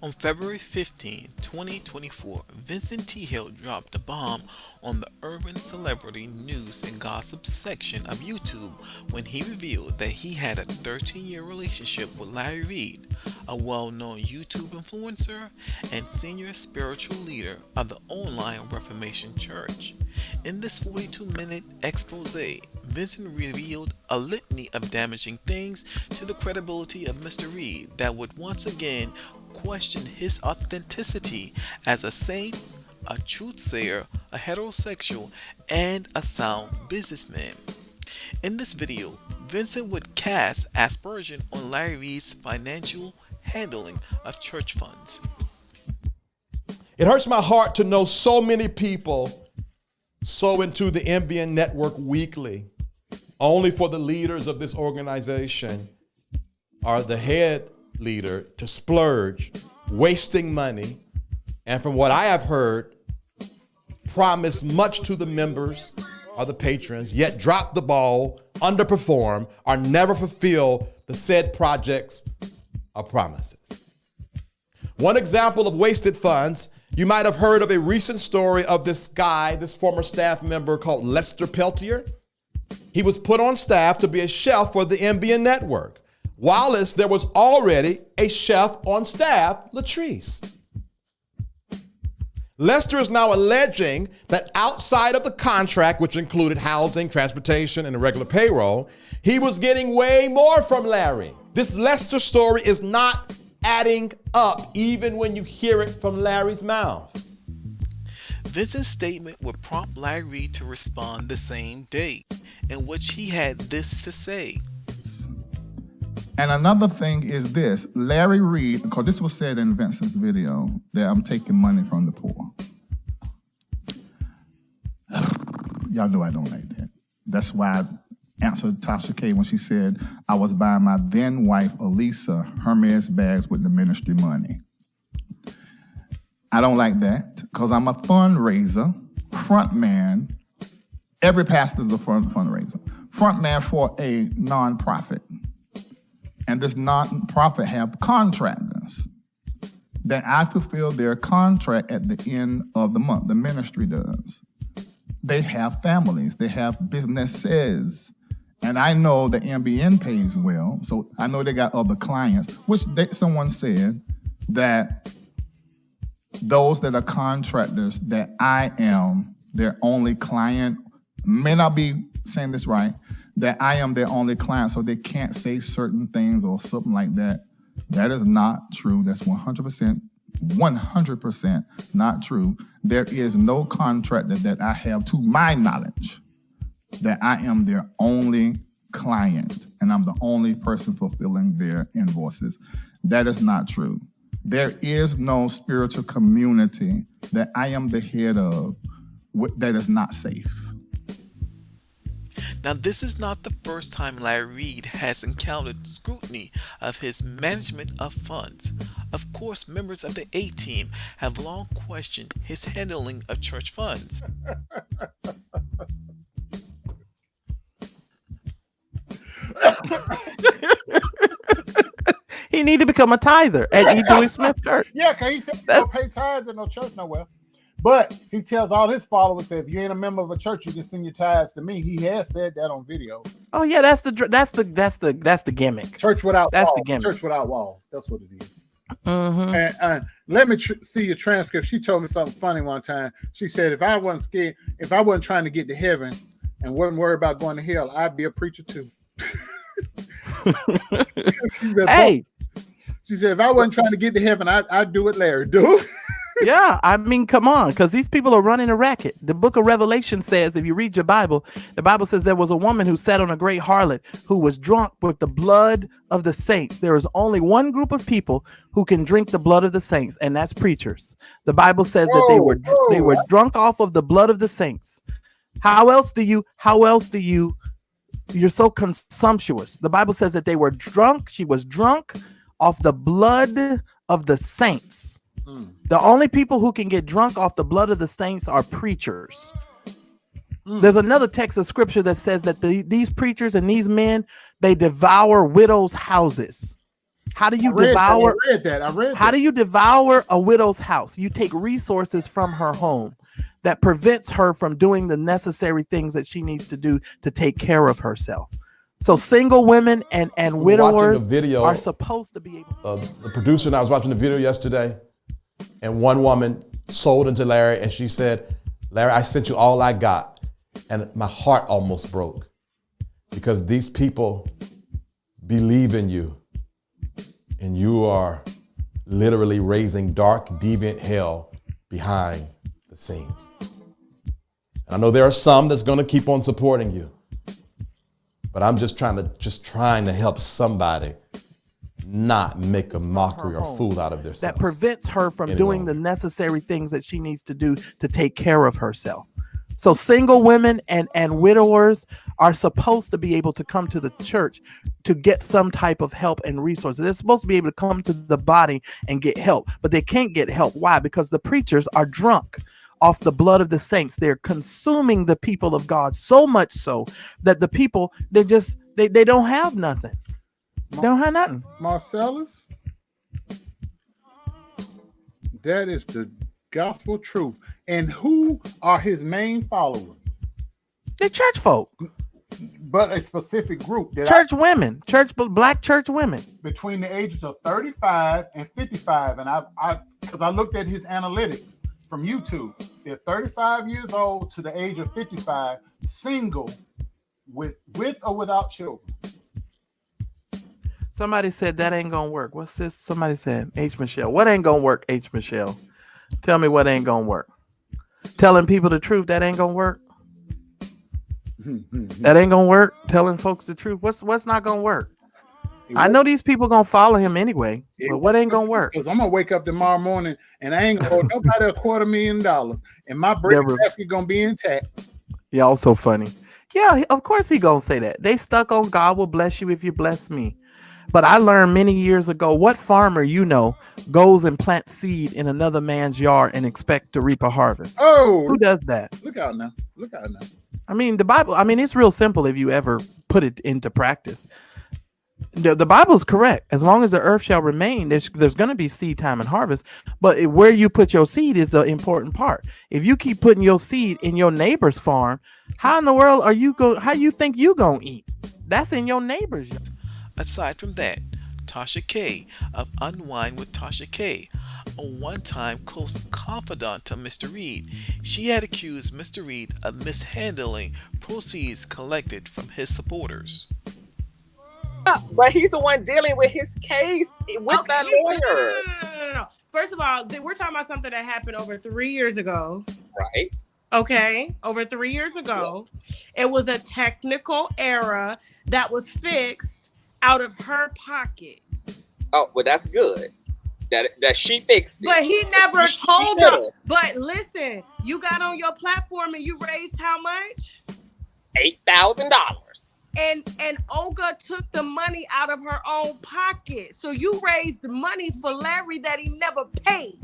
On February 15, 2024, Vincent T. Hill dropped a bomb on the urban celebrity news and gossip section of YouTube when he revealed that he had a 13-year relationship with Larry Reid, a well-known YouTube influencer and senior spiritual leader of the online Reformation Church. In this 42-minute expose, Vincent revealed a litany of damaging things to the credibility of Mr. Reid that would once again question his authenticity as a saint, a truth-sayer, a heterosexual, and a sound businessman. In this video, Vincent would cast aspersion on Larry Reid's financial handling of church funds. It hurts my heart to know so many people sow into the MBN network weekly, only for the leaders of this organization or the head leader to splurge, wasting money, and from what I have heard, promise much to the members or the patrons, yet drop the ball, underperform, or never fulfill the said projects or promises. One example of wasted funds, you might have heard of a recent story of this guy, this former staff member called Lester Peltier. He was put on staff to be a chef for the MBN network. Whilst there was already a chef on staff, Latrice. Lester is now alleging that outside of the contract, which included housing, transportation, and a regular payroll, he was getting way more from Larry. This Lester story is not adding up, even when you hear it from Larry's mouth. Vincent's statement would prompt Larry Reid to respond the same day, in which he had this to say. And another thing is this, Larry Reid, because this was said in Vincent's video, that I'm taking money from the poor. Y'all know I don't like that. That's why I answered Tasha K when she said I was buying my then wife, Elisa, Hermes bags with the ministry money. I don't like that because I'm a fundraiser, front man. Every pastor's a fundraiser. Front man for a nonprofit. And this nonprofit have contractors that I fulfill their contract at the end of the month. The ministry does. They have families. They have businesses. And I know the MBN pays well, so I know they got other clients, which someone said that those that are contractors, that I am their only client, may not be saying this right, that I am their only client, so they can't say certain things or something like that. That is not true. That's 100% not true. There is no contractor that I have, to my knowledge, that I am their only client and I'm the only person fulfilling their invoices. That is not true. There is no spiritual community that I am the head of that is not safe. Now, this is not the first time Larry Reid has encountered scrutiny of his management of funds. Of course, members of the A-Team have long questioned his handling of church funds. He need to become a tither at E. Dewey Smith Church. Yeah, because he said he don't pay tithes at no church nowhere. But he tells all his followers, if you ain't a member of a church, you can send your tithes to me. He has said that on video. Oh yeah, that's the gimmick. Church without that's walls. the gimmick. Church without walls. That's what it is. Mm-hmm. And let me see your transcript. She told me something funny one time. She said, if I wasn't scared, if I wasn't trying to get to heaven and wasn't worried about going to hell, I'd be a preacher too. Hey. She said, if I wasn't trying to get to heaven, I'd do what Larry do. Yeah, I mean, come on, because these people are running a racket. The book of Revelation says, if you read your Bible, the Bible says there was a woman who sat on a great harlot who was drunk with the blood of the saints. There is only one group of people who can drink the blood of the saints, and that's preachers. The Bible says that they were drunk off of the blood of the saints. How else do you, you're so consumptuous. The Bible says that they were drunk. She was drunk off the blood of the saints. The only people who can get drunk off the blood of the saints are preachers. There's another text of scripture that says that these preachers and these men, they devour widows' houses. How do you devour? I read that. How do you devour a widow's house? You take resources from her home that prevents her from doing the necessary things that she needs to do to take care of herself. So single women and widowers are supposed to be able. The producer and I was watching the video yesterday, and one woman sold into Larry, and she said, "Larry, I sent you all I got," and my heart almost broke because these people believe in you, and you are literally raising dark, deviant hell behind the scenes. And I know there are some that's going to keep on supporting you. But I'm just trying to help somebody not make a mockery or fool out of themselves. That prevents her from doing the necessary things that she needs to do to take care of herself. So single women and widowers are supposed to be able to come to the church to get some type of help and resources. They're supposed to be able to come to the body and get help, but they can't get help. Why? Because the preachers are drunk off the blood of the saints. They're consuming the people of God so much so that the people, they don't have nothing. They don't have nothing. Marcellus, that is the gospel truth. And who are his main followers? They're church folk. But a specific group. Women, black church women. Between the ages of 35 and 55. And because I looked at his analytics from YouTube. They're 35 years old to the age of 55, single, with or without children. Somebody said that ain't gonna work. What's this? Somebody said, H. Michelle. What ain't gonna work, H. Michelle? Tell me what ain't gonna work. Telling people the truth, that ain't gonna work. That ain't gonna work. Telling folks the truth. What's not gonna work? I know these people gonna follow him anyway, but what ain't gonna work? Because I'm gonna wake up tomorrow morning and I ain't gonna owe nobody $250,000, and my bread basket gonna be intact. Y'all so funny. Yeah, of course he gonna say that. They stuck on God will bless you if you bless me. But I learned many years ago, what farmer goes and plants seed in another man's yard and expect to reap a harvest? Oh, who does that? Look out now. I mean, the Bible. I mean, it's real simple if you ever put it into practice. The Bible is correct. As long as the earth shall remain, there's going to be seed time and harvest. But where you put your seed is the important part. If you keep putting your seed in your neighbor's farm, how in the world are you how you think you gonna eat? That's in your neighbor's yard. Aside from that, Tasha K of Unwind with Tasha K, a one-time close confidant to Mr. Reid, she had accused Mr. Reid of mishandling proceeds collected from his supporters. But he's the one dealing with his case with that lawyer. No. First of all, we're talking about something that happened over 3 years ago. Right. Okay. Over 3 years ago. Yeah. It was a technical error that was fixed out of her pocket. Oh, well, that's good. That she fixed it. But he never told her. But listen, you got on your platform and you raised how much? $8,000. And Olga took the money out of her own pocket. So you raised money for Larry that he never paid.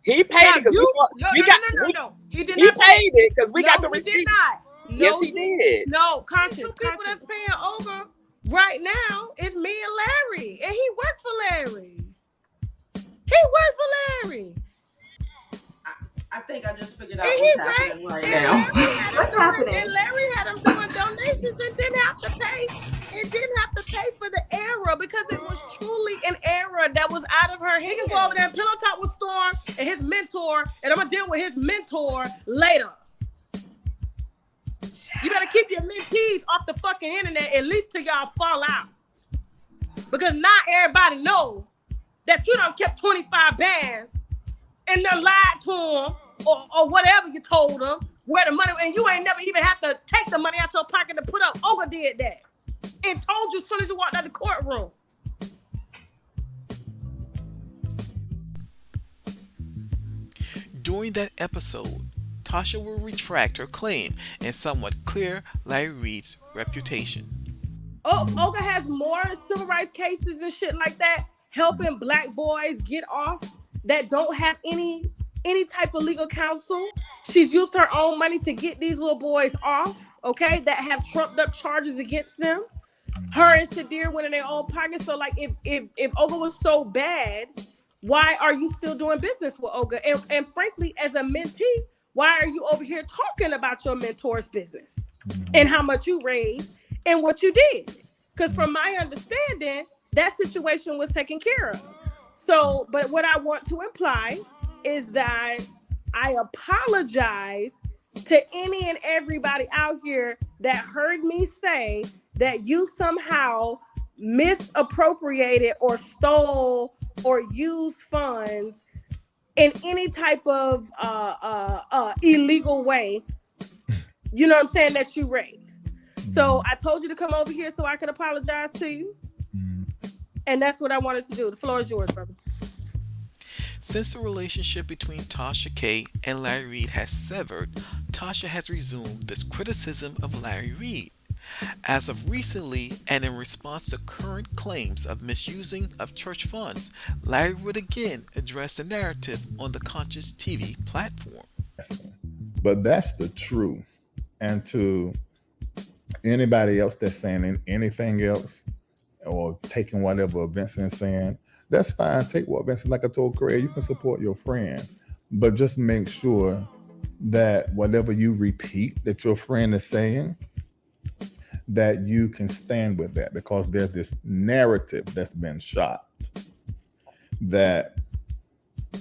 He paid it because no. He did not. He paid it because we got the receipt. He did not. Yes, he did. No, Consciouz. People that's paying Olga right now is me and Larry, and he worked for Larry. I think I just figured out what's happening right now. What's happening? And Larry had him doing donations and didn't have to pay for the error because it was truly an error that was out of her hand. He can go over there and pillow talk with Storm and his mentor, and I'm gonna deal with his mentor later. You better keep your mentees off the fucking internet at least till y'all fall out, because not everybody knows that you done kept 25 bands and then lied to him or whatever you told him where the money, and you ain't never even have to take the money out your pocket to put up. Olga did that and told you as soon as you walked out the courtroom. During that episode, Tasha will retract her claim and somewhat clear Larry Reid's reputation. Olga has more civil rights cases and shit like that, helping black boys get off that don't have any type of legal counsel. She's used her own money to get these little boys off, okay, that have trumped up charges against them. Her and Sadir went in their own pocket. So like if Olga was so bad, why are you still doing business with Olga? And frankly, as a mentee, why are you over here talking about your mentor's business and how much you raised and what you did? Because from my understanding, that situation was taken care of. So, but what I want to imply is that I apologize to any and everybody out here that heard me say that you somehow misappropriated or stole or used funds in any type of illegal way, you know what I'm saying, that you raised. So I told you to come over here so I could apologize to you. And that's what I wanted to do. The floor is yours, brother. Since the relationship between Tasha K and Larry Reid has severed, Tasha has resumed this criticism of Larry Reid. As of recently, and in response to current claims of misusing of church funds, Larry would again address the narrative on the Consciouz TV platform. But that's the truth. And to anybody else that's saying anything else or taking whatever Vincent's saying, that's fine. Take what Vincent, like I told Craig, you can support your friend, but just make sure that whatever you repeat that your friend is saying, that you can stand with that, because there's this narrative that's been shot that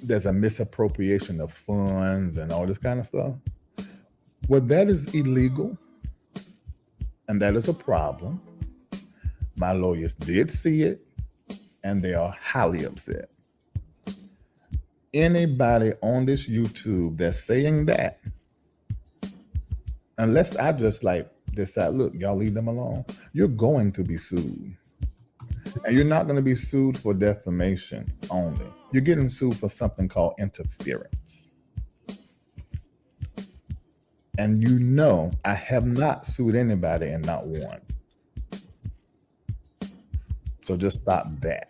there's a misappropriation of funds and all this kind of stuff. Well, that is illegal, and that is a problem. My lawyers did see it, and they are highly upset. Anybody on this YouTube that's saying that, unless I just like decide, look, y'all leave them alone, you're going to be sued. And you're not going to be sued for defamation only. You're getting sued for something called interference. And you know, I have not sued anybody and not won. So just stop that.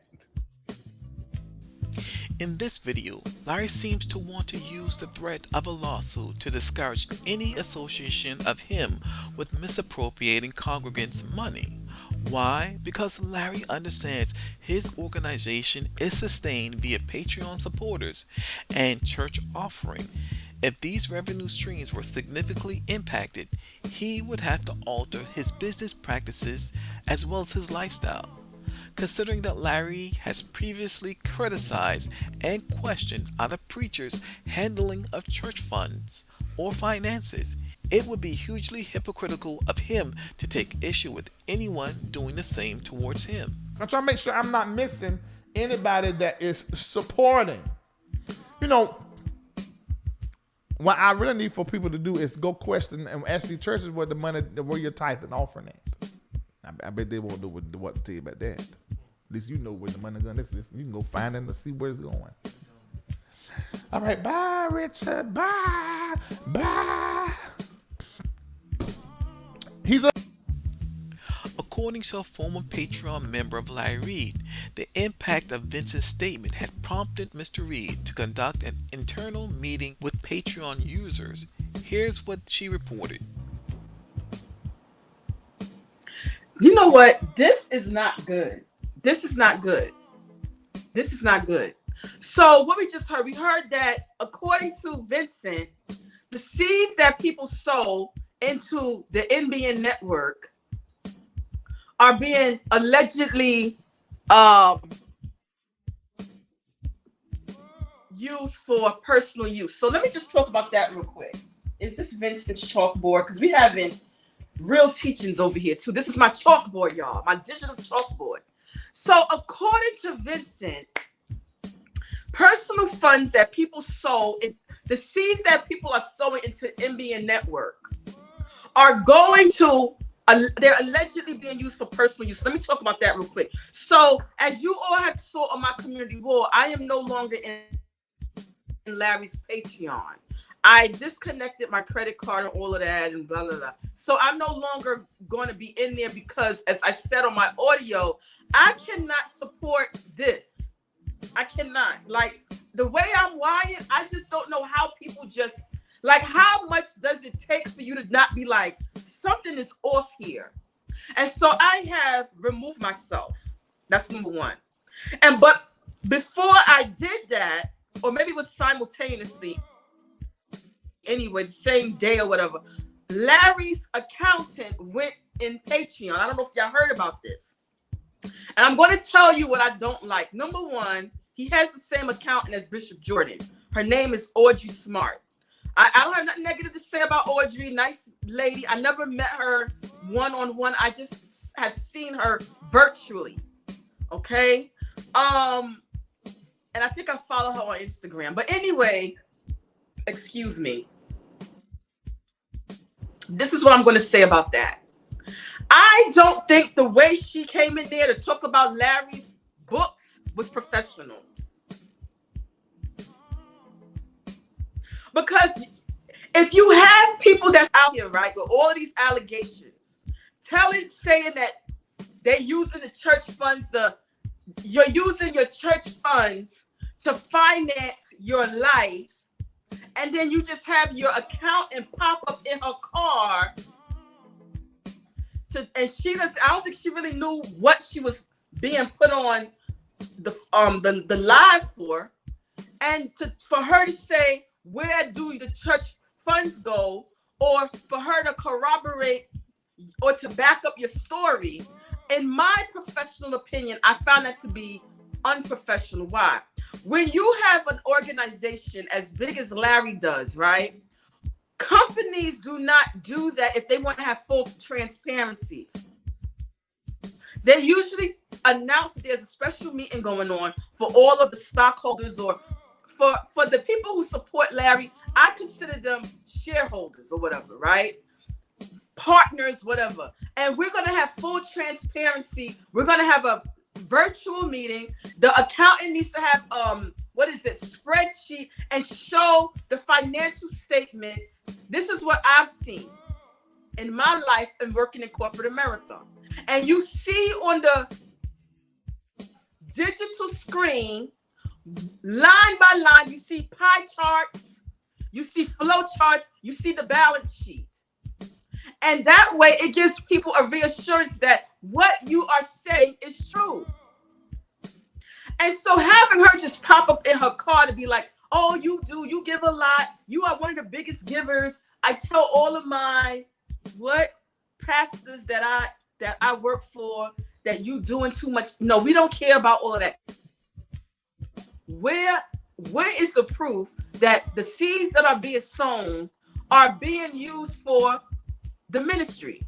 In this video, Larry seems to want to use the threat of a lawsuit to discourage any association of him with misappropriating congregants' money. Why? Because Larry understands his organization is sustained via Patreon supporters and church offering. If these revenue streams were significantly impacted, he would have to alter his business practices as well as his lifestyle. Considering that Larry has previously criticized and questioned other preachers' handling of church funds or finances, it would be hugely hypocritical of him to take issue with anyone doing the same towards him. I'm trying to make sure I'm not missing anybody that is supporting. You know, what I really need for people to do is go question and ask the churches where the money, where your tithe and offering at. I bet they won't know what to tell you about that. At least you know where the money going. You can go find it and see where it's going. All right, bye, Richard. Bye. According to a former Patreon member of Larry Reid, the impact of Vincent's statement had prompted Mr. Reid to conduct an internal meeting with Patreon users. Here's what she reported. You know what? This is not good. This is not good. This is not good. So what we just heard, we heard that according to Vincent, the seeds that people sow into the NBN network are being allegedly used for personal use. So let me just talk about that real quick. Is this Vincent's chalkboard? Because we having real teachings over here too. This is my chalkboard, y'all, my digital chalkboard. So according to Vincent, personal funds that people sow, the seeds that people are sowing into MBN Network are going to, they're allegedly being used for personal use. Let me talk about that real quick. So as you all have saw on my community wall, I am no longer in Larry's Patreon. I disconnected my credit card and all of that and blah, blah, blah. So I'm no longer going to be in there because, as I said on my audio, I cannot support this. I cannot. Like, the way I'm wired, I just don't know how people just, like, how much does it take for you to not be like, something is off here? And so I have removed myself. That's number one. But before I did that, or maybe it was simultaneously, anyway, the same day or whatever, Larry's accountant went in Patreon. I don't know if y'all heard about this. And I'm going to tell you what I don't like. Number one, he has the same accountant as Bishop Jordan. Her name is Audrey Smart. I don't have nothing negative to say about Audrey. Nice lady. I never met her one-on-one. I just have seen her virtually. Okay? And I think I follow her on Instagram. But anyway, excuse me. This is what I'm going to say about that. I don't think the way she came in there to talk about Larry's books was professional. Because if you have people that's out here, right, with all of these allegations, saying that they're using the church funds, you're using your church funds to finance your life, and then you just have your accountant pop up in her car and I don't think she really knew what she was being put on the live for, and for her to say, where do the church funds go, or for her to corroborate or to back up your story, in my professional opinion, I found that to be unprofessional. Why? When you have an organization as big as Larry does, right? Companies do not do that if they want to have full transparency. They usually announce that there's a special meeting going on for all of the stockholders, or for the people who support Larry. I consider them shareholders or whatever, right? Partners, whatever. And we're going to have full transparency. We're going to have a virtual meeting. The accountant needs to have spreadsheet and show the financial statements. This is what I've seen in my life and working in corporate America. And you see on the digital screen, line by line, you see pie charts, you see flow charts, you see the balance sheet. And that way it gives people a reassurance that what you are saying is true. And so having her just pop up in her car to be like, oh, you give a lot. You are one of the biggest givers. I tell all of my pastors that I work for that you doing too much. No, we don't care about all of that. Where is the proof that the seeds that are being sown are being used for the ministry?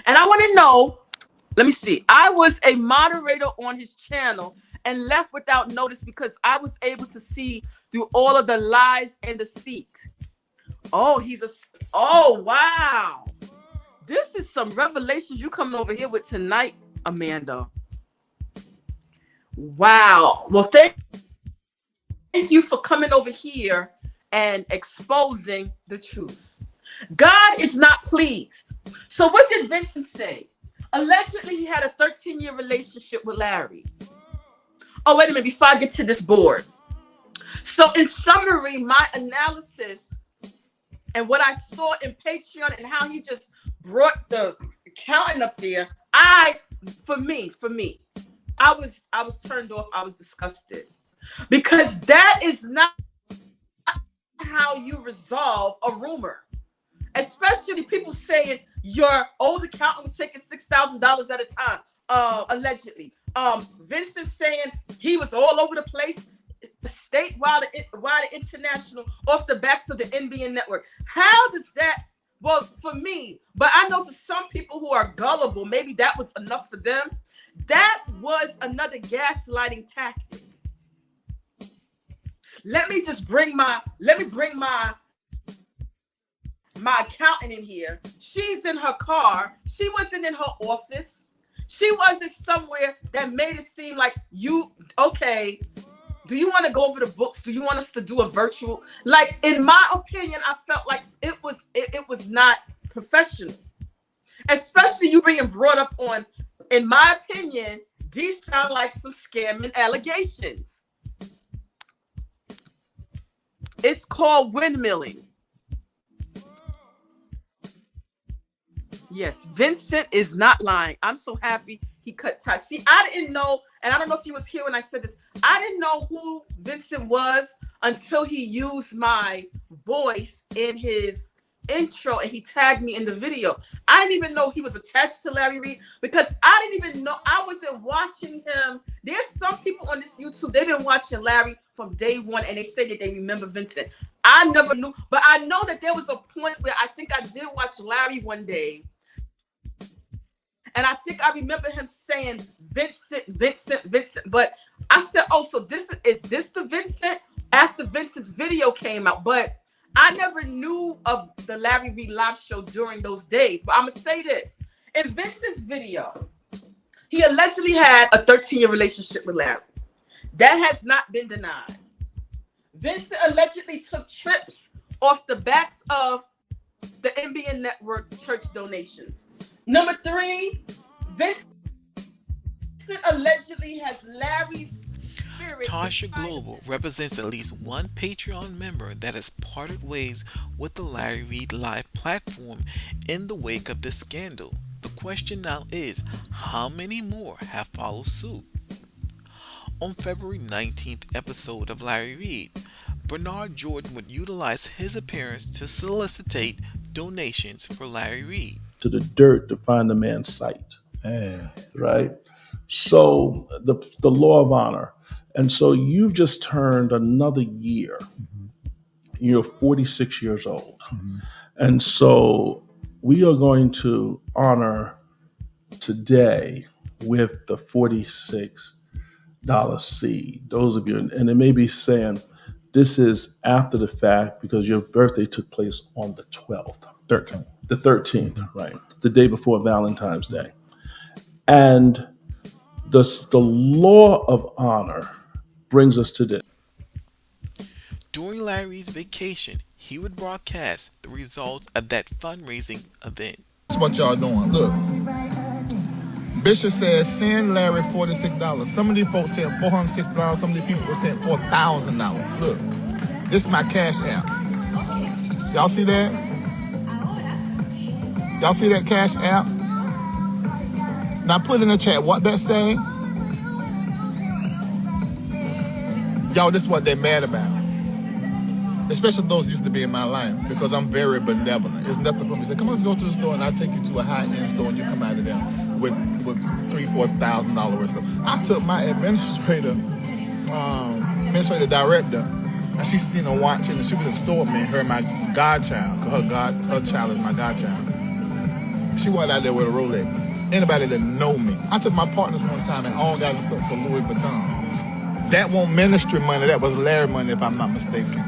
And I want to know, let me see. I was a moderator on his channel and left without notice because I was able to see through all of the lies and deceit. Oh, wow. This is some revelations you coming over here with tonight, Amanda. Wow. Well, thank you for coming over here and exposing the truth. God is not pleased. So what did Vincent say? Allegedly, he had a 13-year relationship with Larry. Oh, wait a minute, before I get to this board. So in summary, my analysis and what I saw in Patreon and how he just brought the accountant up there, for me, I was turned off. I was disgusted, because that is not how you resolve a rumor. Especially people saying your old accountant was taking $6,000 at a time, allegedly. Vincent saying he was all over the place, statewide, international, off the backs of the NBN network. How does that? Well, for me, but I know to some people who are gullible, maybe that was enough for them. That was another gaslighting tactic. Let me bring my accountant in here. She's in her car. She wasn't in her office. She wasn't somewhere that made it seem like okay, do you want to go over the books? Do you want us to do a virtual? Like, in my opinion, I felt like it was not professional. Especially you being brought up on, in my opinion, these sound like some scamming allegations. It's called windmilling. Yes, Vincent is not lying. I'm so happy he cut ties. See, I didn't know, and I don't know if he was here when I said this. I didn't know who Vincent was until he used my voice in his intro and he tagged me in the video. I didn't even know he was attached to Larry Reid because I didn't even know. I wasn't watching him. There's some people on this YouTube, they've been watching Larry from day one and they say that they remember Vincent. I never knew, but I know that there was a point where I think I did watch Larry one day. And I think I remember him saying Vincent. But I said, oh, so is this the Vincent after Vincent's video came out? But I never knew of the Larry Reid live show during those days. But I'm going to say this. In Vincent's video, he allegedly had a 13-year relationship with Larry. That has not been denied. Vincent allegedly took trips off the backs of the NBA Network church donations. Number 3, Vincent allegedly has Larry's spirit. Tasha Global represents at least one Patreon member that has parted ways with the Larry Reid Live platform in the wake of this scandal. The question now is, how many more have followed suit? On February 19th episode of Larry Reid, Bernard Jordan would utilize his appearance to solicitate donations for Larry Reid. To the dirt to find the man's sight. Right? So the law of honor. And so you've just turned another year. Mm-hmm. You're 46 years old. Mm-hmm. And so we are going to honor today with the $46 seed. Those of you, and it may be saying this is after the fact because your birthday took place on the 12th. 13th. The 13th, right? The day before Valentine's Day. And the law of honor brings us to this. During Larry's vacation, he would broadcast the results of that fundraising event. That's what y'all doing. Look. Bishop says, send Larry $46. Some of these folks sent $406. Some of these people sent $4,000. Look, this is my Cash App. Y'all see that? Y'all see that Cash App? Now put in the chat what that say. Y'all, this is what they're mad about. Especially those who used to be in my life because I'm very benevolent. It's nothing for me. Say, come on, let's go to the store and I'll take you to a high-end store and you come out of there with $3,000-$4,000 worth of stuff. I took my administrative director and she's sitting and watching and she was in the store with me and her my godchild, because her child is my godchild. She went out there with a Rolex. Anybody that know me. I took my partners one time and all got something for Louis Vuitton. That wasn't ministry money, that was Larry money if I'm not mistaken.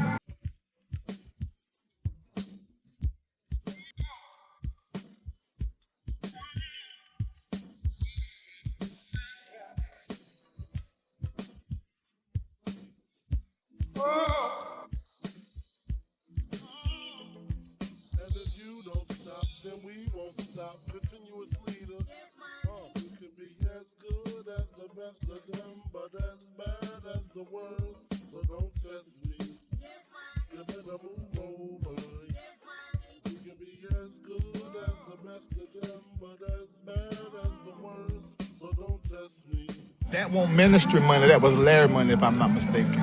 That wasn't ministry money, that was Larry money if I'm not mistaken.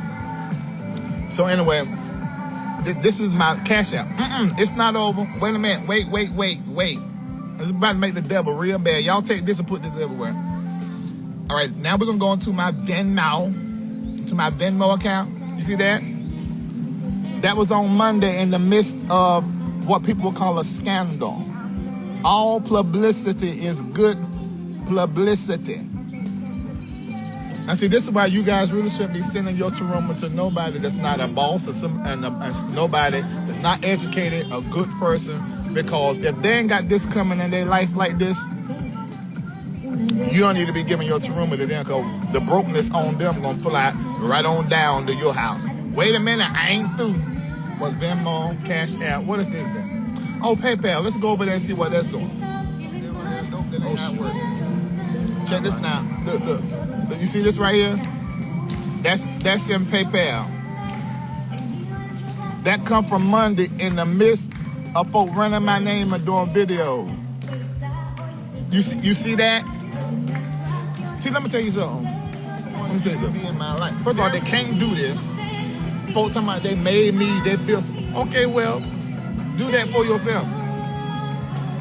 So anyway, this is my Cash App. It's not over. Wait a minute. Wait. It's about to make the devil real bad. Y'all take this and put this everywhere. All right, now we're going to go into my Venmo account. You see that? That was on Monday in the midst of what people would call a scandal. All publicity is good publicity. And see, this is why you guys really shouldn't be sending your taroma to nobody that's not a boss or nobody that's not educated, a good person. Because if they ain't got this coming in their life like this, you don't need to be giving your taroma to them, because the brokenness on them gonna fly right on down to your house. Wait a minute, I ain't through. What's Venmo, Cash App? What is this then? Oh, PayPal. Let's go over there and see what that's doing. Oh, shit. Check this now. Look. You see this right here? That's in PayPal. That come from Monday in the midst of folk running my name and doing videos. You see that? See, let me tell you something. In my life. First of all, they can't do this. Folks talking about they made me, they built. Okay, well, do that for yourself.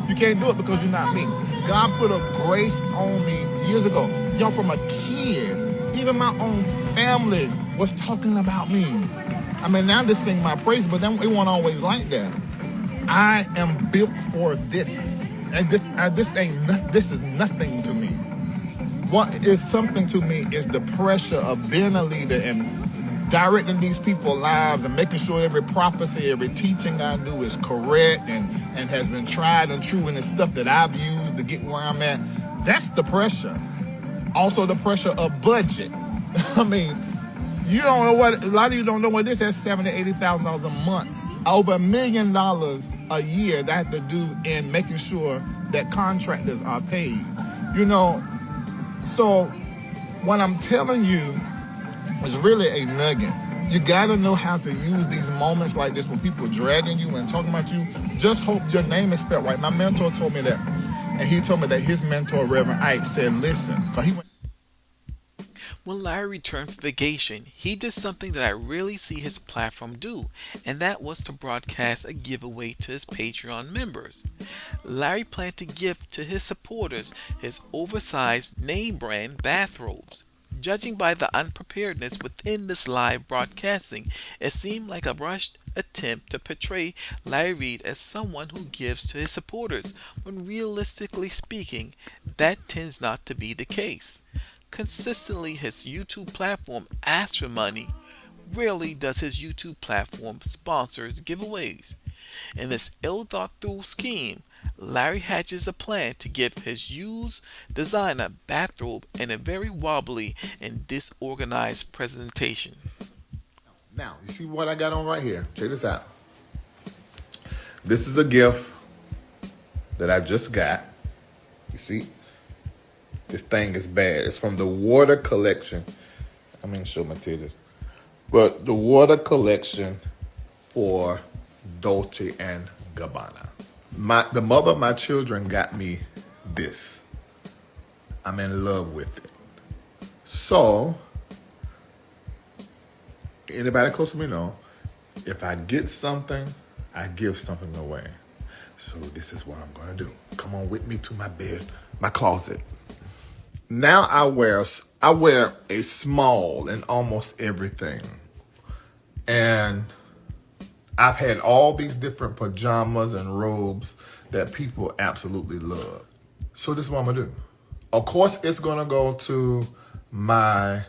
You can't do it because you're not me. God put a grace on me years ago. Young from a kid, even my own family was talking about me. I mean, now they sing my praise, but then it wasn't always like that. I am built for this, and this is nothing to me. What is something to me is the pressure of being a leader and directing these people's lives and making sure every prophecy, every teaching I do is correct and has been tried and true, and it's stuff that I've used to get where I'm at. That's the pressure. Also the pressure of budget. I mean, you don't know what, a lot of you don't know what this is. That's $70,000 to $80,000 a month. Over $1 million a year that I have to do in making sure that contractors are paid. You know, so what I'm telling you is really a nugget. You gotta know how to use these moments like this when people are dragging you and talking about you. Just hope your name is spelled right. My mentor told me that. And he told me that his mentor, Reverend Ike, said, listen, because he went. When Larry returned from vacation, he did something that I rarely see his platform do, and that was to broadcast a giveaway to his Patreon members. Larry planned to gift to his supporters his oversized name brand bathrobes. Judging by the unpreparedness within this live broadcasting, it seemed like a rushed attempt to portray Larry Reid as someone who gives to his supporters, when realistically speaking, that tends not to be the case. Consistently, his YouTube platform asks for money. Rarely does his YouTube platform sponsors giveaways. In this ill-thought-through scheme, Larry hatches a plan to give his used designer bathrobe in a very wobbly and disorganized presentation. Now, you see what I got on right here? Check this out. This is a gift that I just got. You see? This thing is bad. It's from the water collection. I'm going to show my titties. But the water collection for Dolce and Gabbana. The mother of my children got me this. I'm in love with it. So, anybody close to me know, if I get something, I give something away. So this is what I'm going to do. Come on with me to my bed, my closet. Now I wear a small in almost everything. And I've had all these different pajamas and robes that people absolutely love. So this is what I'm gonna do. Of course, it's gonna go to my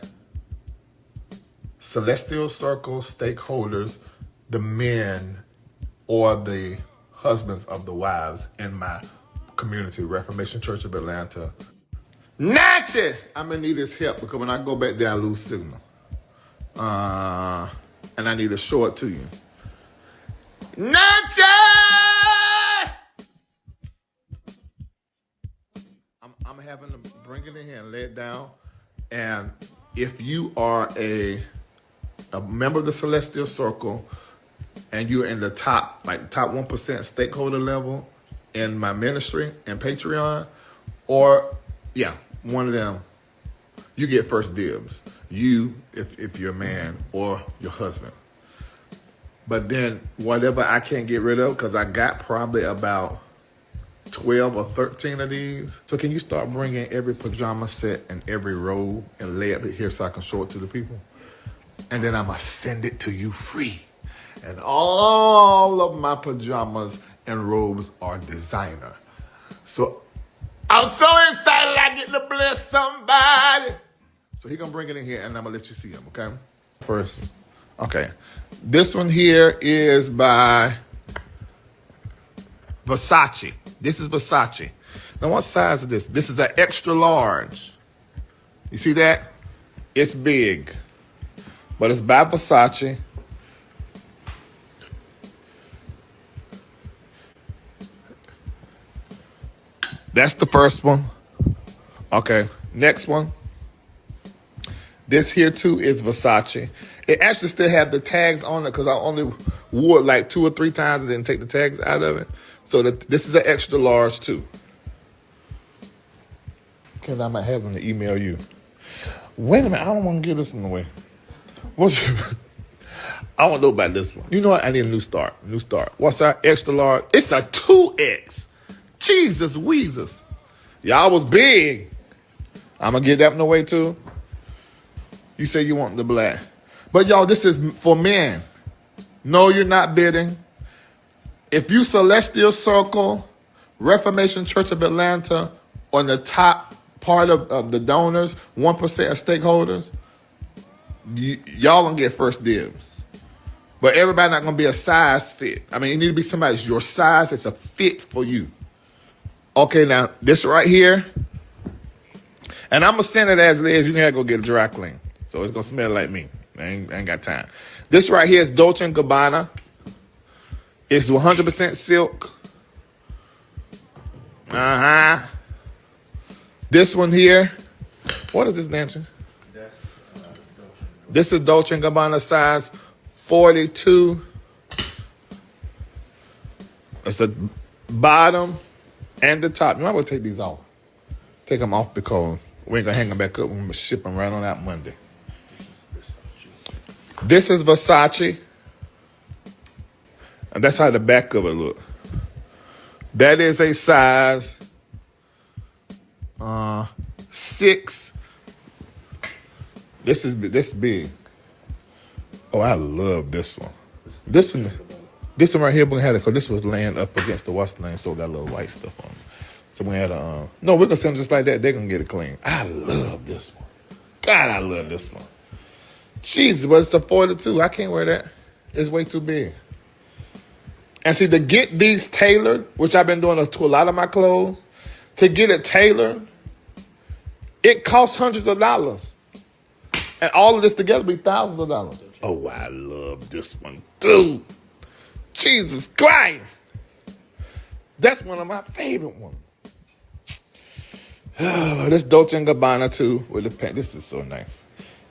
celestial circle stakeholders, the men or the husbands of the wives in my community, Reformation Church of Atlanta. Natchez! I'm gonna need his help because when I go back there, I lose signal. And I need to show it to you. Natchez! I'm having to bring it in here and lay it down. And if you are a member of the Celestial Circle and you're in the top 1% stakeholder level in my ministry and Patreon, or one of them, you get first dibs. You, if you're a man, or your husband. But then whatever I can't get rid of, because I got probably about 12 or 13 of these. So can you start bringing every pajama set and every robe and lay it here so I can show it to the people? And then I'm going to send it to you free. And all of my pajamas and robes are designer. So I'm so excited I get to bless somebody. So he gonna bring it in here, and I'm gonna let you see him. Okay. First. Okay. This one here is by Versace. This is Versace. Now, what size is this? This is an extra large. You see that? It's big, but it's by Versace. That's the first one. Okay, next one. This here too is Versace. It actually still had the tags on it because I only wore it like 2 or 3 times and didn't take the tags out of it. So this is an extra large too. Because I might have them to email you. Wait a minute, I don't want to give this one away. What's I don't know about this one. You know what? I need a new start. New start. What's that? Extra large. It's a 2X. Jesus Weezus. Y'all was big. I'm going to give that one away too. You say you want the black. But y'all, this is for men. No, you're not bidding. If you Celestial Circle, Reformation Church of Atlanta, on the top part of the donors, 1% of stakeholders, y'all going to get first dibs. But everybody not going to be a size fit. I mean, it need to be somebody your size that's a fit for you. Okay, now, this right here, and I'm going to send it as it is. You gotta go get a dry clean. So it's going to smell like me. I ain't got time. This right here is Dolce Gabbana. It's 100% silk. Uh-huh. This one here, what is this, Nancy? This is Dolce Gabbana size 42. It's the bottom and the top. You might want to take these off. Take them off because we ain't going to hang them back up. We're going to ship them right on out Monday. This is Versace. And that's how the back of it look. That is a size 6. This is big. Oh, I love this one. This one right here, we're gonna have it because this was laying up against the what's name, so it got a little white stuff on it. So we had no, we're gonna send them just like that. They're gonna get it clean. I love this one. God, I love this one. Jesus, but it's a 42. I can't wear that. It's way too big. And see, to get these tailored, which I've been doing to a lot of my clothes, to get it tailored, it costs hundreds of dollars. And all of this together be thousands of dollars. Oh, I love this one too. Jesus Christ. That's one of my favorite ones. Oh, this Dolce & Gabbana too with the pants. This is so nice.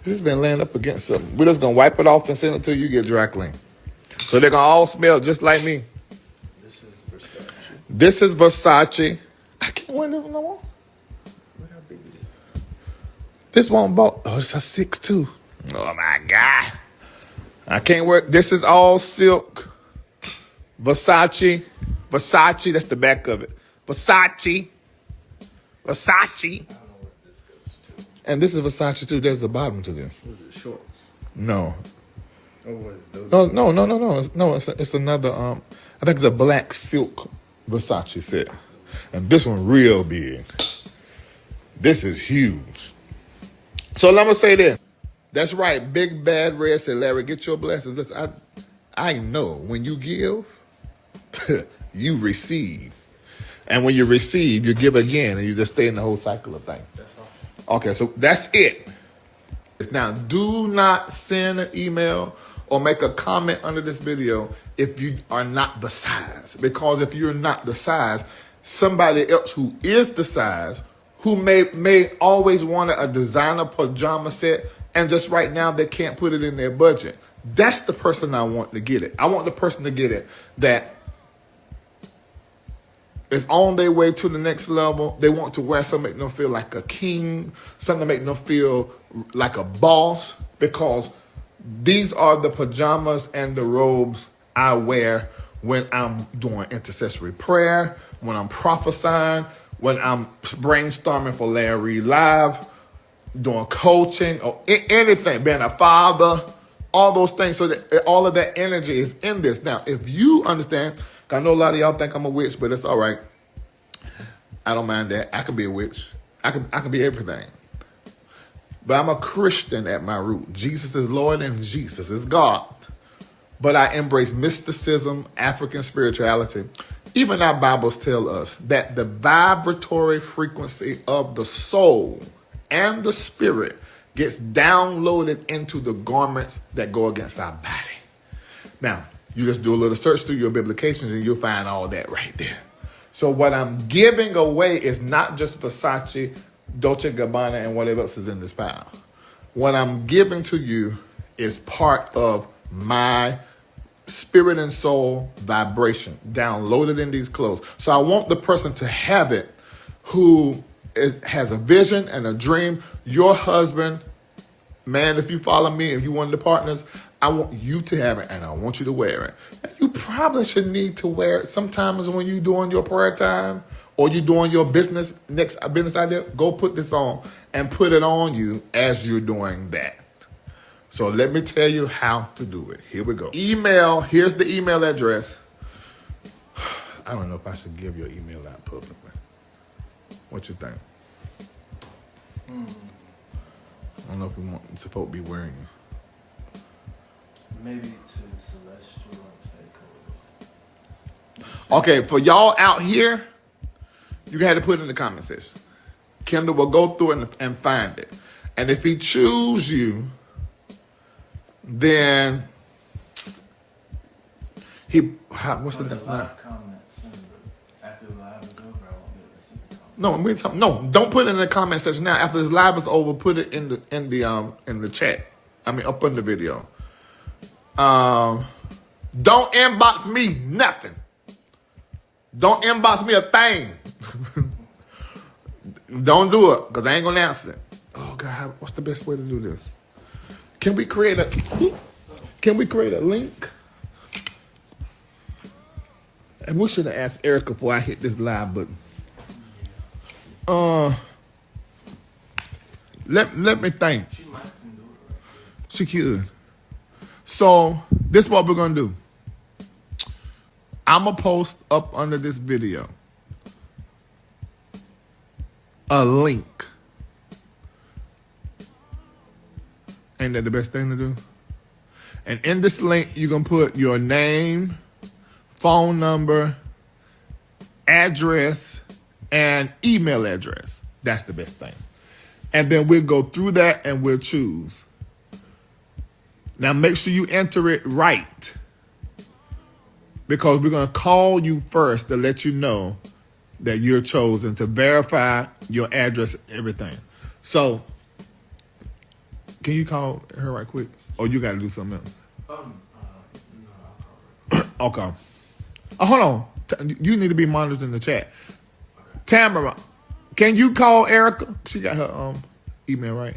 This has been laying up against something. We're just going to wipe it off and send it to you get dry clean. So they're going to all smell just like me. This is Versace. This is Versace. I can't wear this one no more. Look how big it is. This one bought. Oh, it's a 6 too. Oh my God. I can't wear. This is all silk. Versace. Versace. That's the back of it. Versace. Versace. I don't know where this goes to. And this is Versace too. There's a bottom to this. Was it shorts? No. Oh, was those? No. It's another. I think it's a black silk Versace set, and this one real big. This is huge. So let me say this. That's right. Big Bad Red said, Larry, get your blessings. Listen, I know when you give, you receive. And when you receive, you give again, and you just stay in the whole cycle of things. That's all. Okay, so that's it. Now, do not send an email or make a comment under this video if you are not the size. Because if you're not the size, somebody else who is the size, who may always want a designer pajama set, and just right now they can't put it in their budget. That's the person I want to get it. I want the person to get it that is on their way to the next level. They want to wear something to make them feel like a king, something to make them feel like a boss, because these are the pajamas and the robes I wear when I'm doing intercessory prayer, when I'm prophesying, when I'm brainstorming for Larry Live, doing coaching, or anything, being a father, all those things. So that all of that energy is in this. Now, if you understand, I know a lot of y'all think I'm a witch, but it's all right. I don't mind that. I can be a witch. I can be everything. but I'm a Christian at my root. Jesus is Lord and Jesus is God. But I embrace mysticism, African spirituality. Even our Bibles tell us that the vibratory frequency of the soul and the spirit gets downloaded into the garments that go against our body. Now, you just do a little search through your biblications and you'll find all that right there. So what I'm giving away is not just Versace, Dolce Gabbana, and whatever else is in this pile. What I'm giving to you is part of my spirit and soul vibration downloaded in these clothes. So I want the person to have it who has a vision and a dream. Your husband, man, if you follow me, if you're one of the partners, I want you to have it and I want you to wear it. And you probably should need to wear it sometimes when you're doing your prayer time or you're doing your business idea. Go put this on and put it on you as you're doing that. So let me tell you how to do it. Here we go. Email, here's the email address. I don't know if I should give your email out publicly. What you think? I don't know if you're supposed to be wearing it. Maybe to Celestial and Stakeholders. Okay, for y'all out here, you had to put it in the comment section. Kendall will go through it and find it. And if he chooses you, then what's the next line? After the live is over, I won't be able to see the comments. No, don't put it in the comment section now. After this live is over, put it in the chat. I mean, up on the video. Don't inbox me nothing. Don't inbox me a thing. Don't do it, because I ain't gonna answer it. Oh God, what's the best way to do this? Can we create a link? And we should have asked Erica before I hit this live button. Let me think. She could. So this is what we're gonna do. I'm gonna post up under this video a link. Ain't that the best thing to do? And in this link, you're going to put your name, phone number, address, and email address. That's the best thing. And then we'll go through that and we'll choose. Now, make sure you enter it right, because we're going to call you first to let you know that you're chosen, to verify your address and everything. So, can you call her right quick? Or you got to do something else? No, I'll call her. Okay. Hold on. You need to be monitoring the chat. Okay. Tamara, can you call Erica? She got her email right.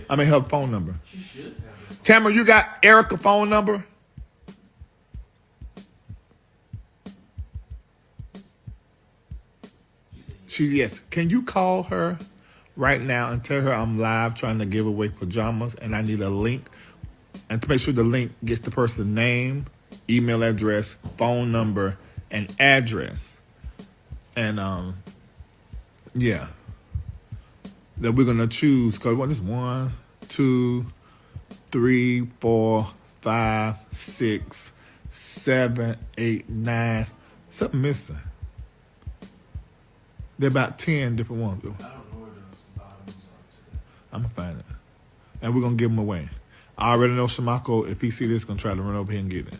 I mean, her phone number. She should have it. Tamara, you got Erica's phone number? Yes. Can you call her right now and tell her I'm live trying to give away pajamas and I need a link, and to make sure the link gets the person's name, email address, phone number, and address. And yeah, that we're gonna choose, because what is 1, 2, 3, 4, 5, 6, 7, 8, 9. Something missing. There are about 10 different ones. I don't know where those bottoms are today. I'm gonna find it, and we're gonna give them away. I already know MsMikko, if he see this, gonna try to run over here and get it,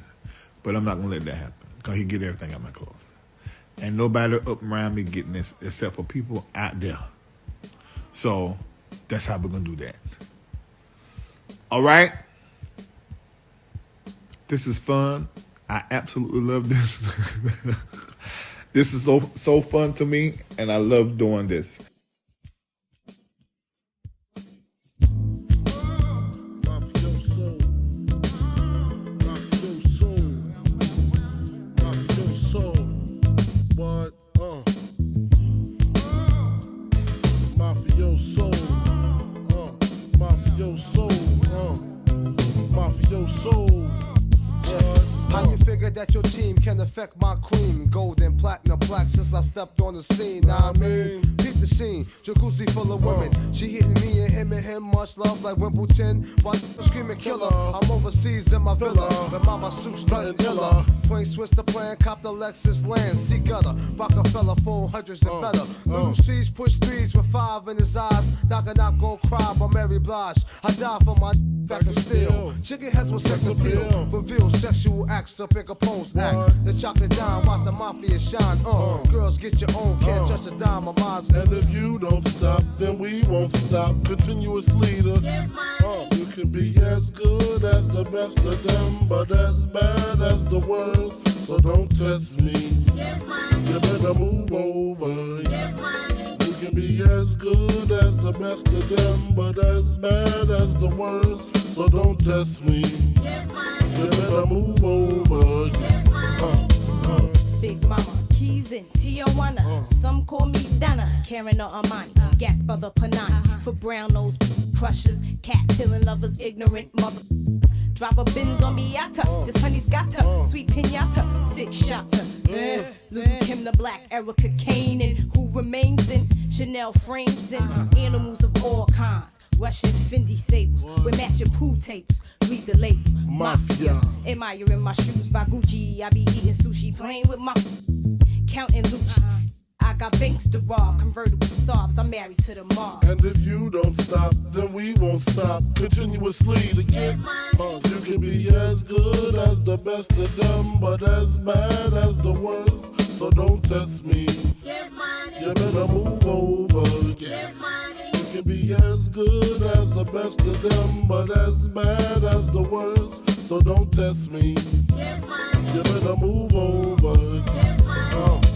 but I'm not gonna let that happen, because he get everything out of my clothes. And nobody up around me getting this except for people out there. So that's how we're gonna do that. All right. This is fun. I absolutely love this. This is so fun to me, and I love doing this. That your team can affect my cream, gold and platinum black since I stepped on the scene. Nah, I mean, people the scene. Jacuzzi full of women. She hitting me and him, much love like Wimbledon. But screaming killer. I'm overseas in my villa. With mama suits nothing iller. Plain switch the plan, cop the Lexus land. See gutter, Rockefeller, 400s and better. Little C's push threes with 5 in his eyes. Knock gon' cry by Mary Blige. I die for my back and steel. Chicken heads with sex appeal. Reveal sexual acts up in Capone's act. The chocolate dime, watch the mafia shine. Girls get your own, can't touch a dime of mine. And if you don't stop, then we won't stop. Continuously to you can be as good as the best of them, but as bad as the worst. So don't test me. You better move over. You can be as good as the best of them, but as bad as the worst. So don't test me. You better move over. Big Mama, keys in Tijuana. Some call me Donna, Karen or Amani. Gas for the Panani. For brown nose crushers, cat killing lovers, ignorant mother. Drop a Benz on Miata. This honey's got her. Sweet pinata, 6-shotter. Lil' Kim the Black, Erica Kane, and who remains in Chanel frames and animals of all kinds. Russian Fendi sables with matching pool tapes. Read the label. Mafia. Admiring my shoes by Gucci. I be eating sushi, playing with my counting Lucci. I got banks to rob, convertible sobs. I'm married to the mob. And if you don't stop, then we won't stop. Continuously to get you can be as good as the best of them, but as bad as the worst. So don't test me. You better move over. You can be as good as the best of them, but as bad as the worst. So don't test me. You better move over.